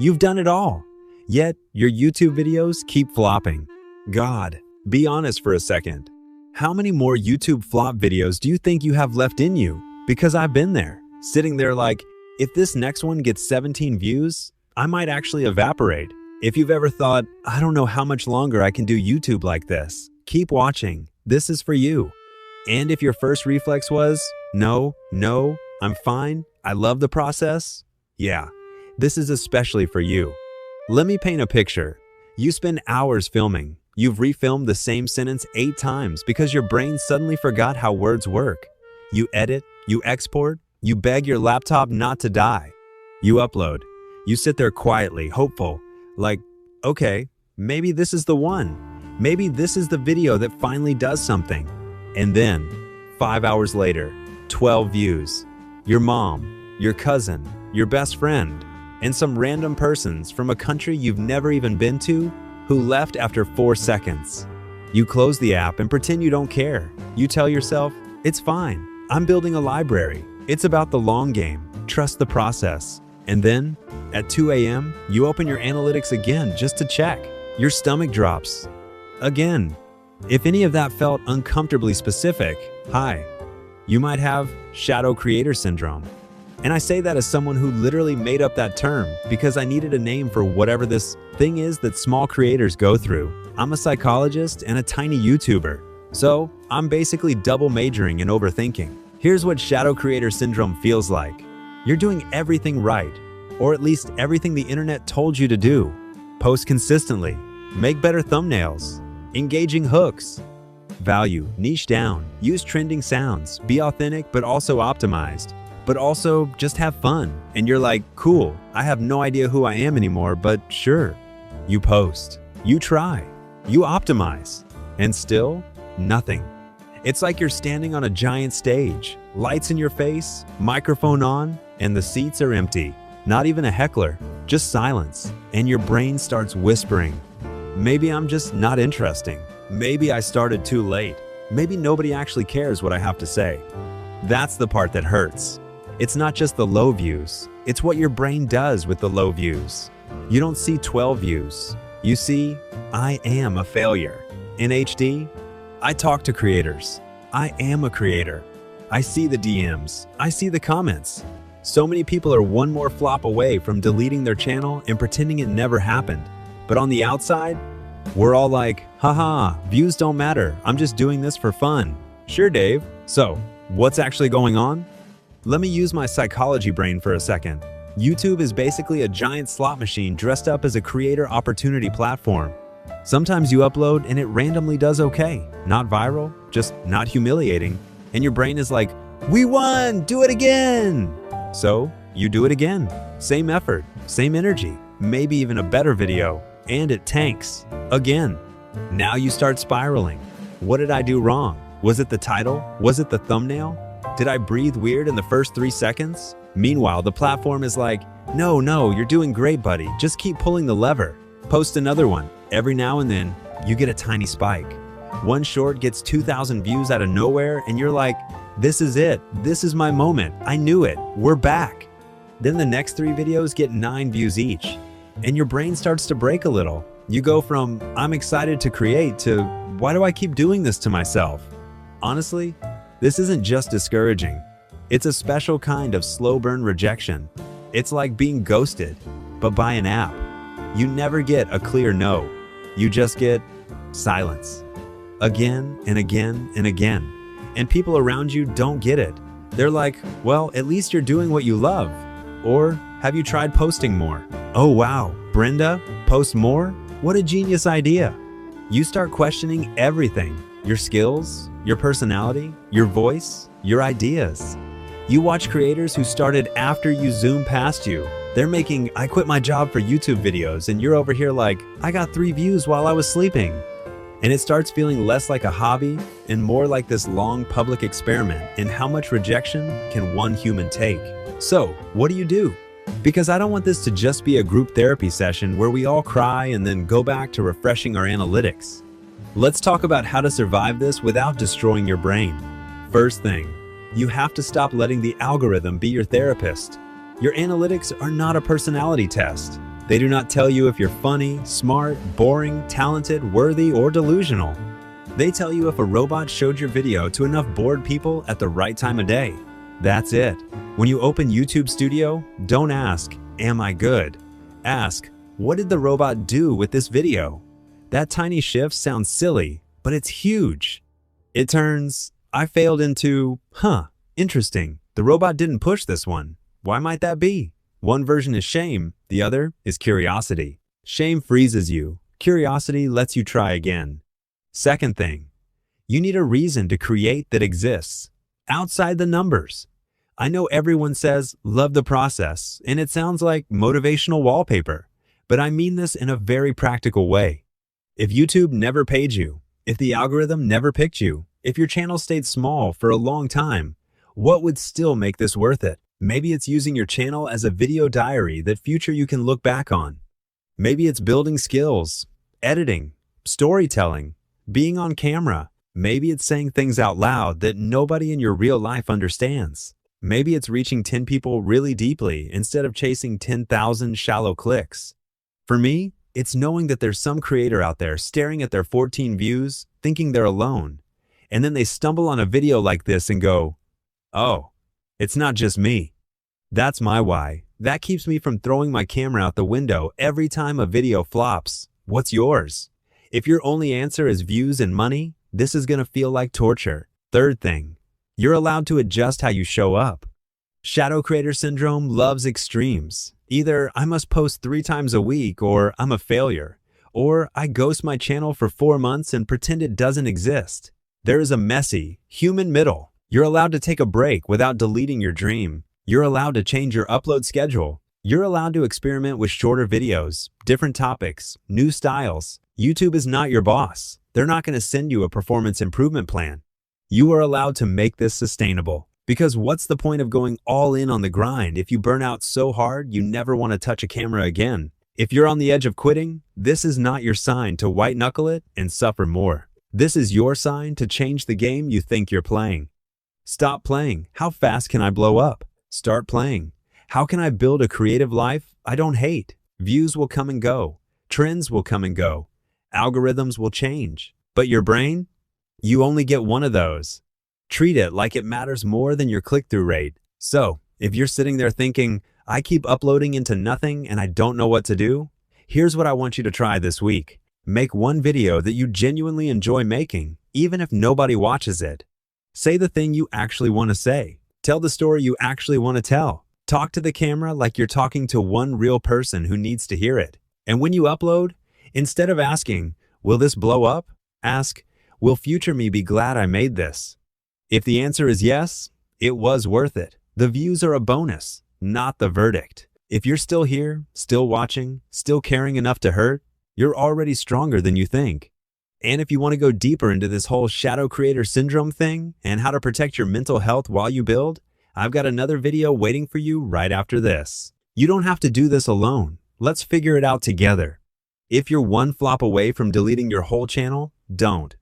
You've done it all. Yet, your YouTube videos keep flopping. God, be honest for a second. How many more YouTube flop videos do you think you have left in you? Because I've been there, sitting there like, if this next one gets 17 views, I might actually evaporate. If you've ever thought, I don't know how much longer I can do YouTube like this, keep watching. This is for you. And if your first reflex was, no, I'm fine, I love the process, yeah, this is especially for you. Let me paint a picture. You spend hours filming. You've refilmed the same sentence 8 times because your brain suddenly forgot how words work. You edit, you export, you beg your laptop not to die. You upload. You sit there quietly, hopeful, like, okay, maybe this is the one. Maybe this is the video that finally does something. And then, 5 hours later, 12 views. Your mom, your cousin, your best friend, and some random persons from a country you've never even been to who left after 4 seconds. You close the app and pretend you don't care. You tell yourself, it's fine. I'm building a library. It's about the long game. Trust the process. And then, at 2 a.m., you open your analytics again just to check. Your stomach drops. Again. If any of that felt uncomfortably specific, hi. You might have shadow creator syndrome. And I say that as someone who literally made up that term because I needed a name for whatever this thing is that small creators go through. I'm a psychologist and a tiny YouTuber, so I'm basically double majoring in overthinking. Here's what shadow creator syndrome feels like. You're doing everything right, or at least everything the internet told you to do. Post consistently, make better thumbnails, engaging hooks, value, niche down, use trending sounds, be authentic but also optimized. But also just have fun. And you're like, cool, I have no idea who I am anymore, but sure. You post, you try, you optimize, and still nothing. It's like you're standing on a giant stage, lights in your face, microphone on, and the seats are empty. Not even a heckler, just silence. And your brain starts whispering, maybe I'm just not interesting. Maybe I started too late. Maybe nobody actually cares what I have to say. That's the part that hurts. It's not just the low views, it's what your brain does with the low views. You don't see 12 views. You see, I am a failure. In HD, I talk to creators. I am a creator. I see the DMs. I see the comments. So many people are one more flop away from deleting their channel and pretending it never happened. But on the outside, we're all like, haha, views don't matter. I'm just doing this for fun. Sure, Dave. So, what's actually going on? Let me use my psychology brain for a second. YouTube is basically a giant slot machine dressed up as a creator opportunity platform. Sometimes you upload and it randomly does okay. Not viral, just not humiliating. And your brain is like, we won, do it again. So you do it again. Same effort, same energy, maybe even a better video, and it tanks. Again. Now you start spiraling. What did I do wrong? Was it the title? Was it the thumbnail? Did I breathe weird in the first 3 seconds? Meanwhile, the platform is like, no, you're doing great, buddy. Just keep pulling the lever. Post another one. Every now and then, you get a tiny spike. One short gets 2,000 views out of nowhere, and you're like, this is it. This is my moment. I knew it. We're back. Then the next 3 videos get 9 views each, and your brain starts to break a little. You go from, I'm excited to create, to, why do I keep doing this to myself? Honestly, this isn't just discouraging. It's a special kind of slow burn rejection. It's like being ghosted, but by an app. You never get a clear no. You just get silence. Again and again and again. And people around you don't get it. They're like, well, at least you're doing what you love. Or, have you tried posting more? Oh wow, Brenda, post more? What a genius idea. You start questioning everything. Your skills, your personality, your voice, your ideas. You watch creators who started after you zoom past you. They're making I quit my job for YouTube videos and you're over here like, I got 3 views while I was sleeping. And it starts feeling less like a hobby and more like this long public experiment in how much rejection can one human take. So, what do? Because I don't want this to just be a group therapy session where we all cry and then go back to refreshing our analytics. Let's talk about how to survive this without destroying your brain. First thing, you have to stop letting the algorithm be your therapist. Your analytics are not a personality test. They do not tell you if you're funny, smart, boring, talented, worthy, or delusional. They tell you if a robot showed your video to enough bored people at the right time of day. That's it. When you open YouTube Studio, don't ask, "Am I good?" Ask, "What did the robot do with this video?" That tiny shift sounds silly, but it's huge. It turns, "I failed" into, interesting. The robot didn't push this one. Why might that be? One version is shame, the other is curiosity. Shame freezes you. Curiosity lets you try again. Second thing, you need a reason to create that exists outside the numbers. I know everyone says, "Love the process," and it sounds like motivational wallpaper, but I mean this in a very practical way. If YouTube never paid you, if the algorithm never picked you, if your channel stayed small for a long time, what would still make this worth it? Maybe it's using your channel as a video diary that future you can look back on. Maybe it's building skills, editing, storytelling, being on camera. Maybe it's saying things out loud that nobody in your real life understands. Maybe it's reaching 10 people really deeply instead of chasing 10,000 shallow clicks. For me, it's knowing that there's some creator out there staring at their 14 views, thinking they're alone. And then they stumble on a video like this and go, "Oh, it's not just me." That's my why. That keeps me from throwing my camera out the window every time a video flops. What's yours? If your only answer is views and money, this is going to feel like torture. Third thing, you're allowed to adjust how you show up. Shadow creator syndrome loves extremes. Either "I must post 3 times a week," or "I'm a failure," or "I ghost my channel for 4 months and pretend it doesn't exist." There is a messy, human middle. You're allowed to take a break without deleting your dream. You're allowed to change your upload schedule. You're allowed to experiment with shorter videos, different topics, new styles. YouTube is not your boss. They're not going to send you a performance improvement plan. You are allowed to make this sustainable. Because what's the point of going all in on the grind if you burn out so hard you never want to touch a camera again? If you're on the edge of quitting, this is not your sign to white knuckle it and suffer more. This is your sign to change the game you think you're playing. Stop playing, "How fast can I blow up?" Start playing, "How can I build a creative life I don't hate?" Views will come and go. Trends will come and go. Algorithms will change. But your brain? You only get one of those. Treat it like it matters more than your click-through rate. So, if you're sitting there thinking, "I keep uploading into nothing and I don't know what to do," here's what I want you to try this week. Make one video that you genuinely enjoy making, even if nobody watches it. Say the thing you actually want to say. Tell the story you actually want to tell. Talk to the camera like you're talking to one real person who needs to hear it. And when you upload, instead of asking, "Will this blow up?" ask, "Will future me be glad I made this?" If the answer is yes, it was worth it. The views are a bonus, not the verdict. If you're still here, still watching, still caring enough to hurt, you're already stronger than you think. And if you want to go deeper into this whole shadow creator syndrome thing and how to protect your mental health while you build, I've got another video waiting for you right after this. You don't have to do this alone. Let's figure it out together. If you're one flop away from deleting your whole channel, don't.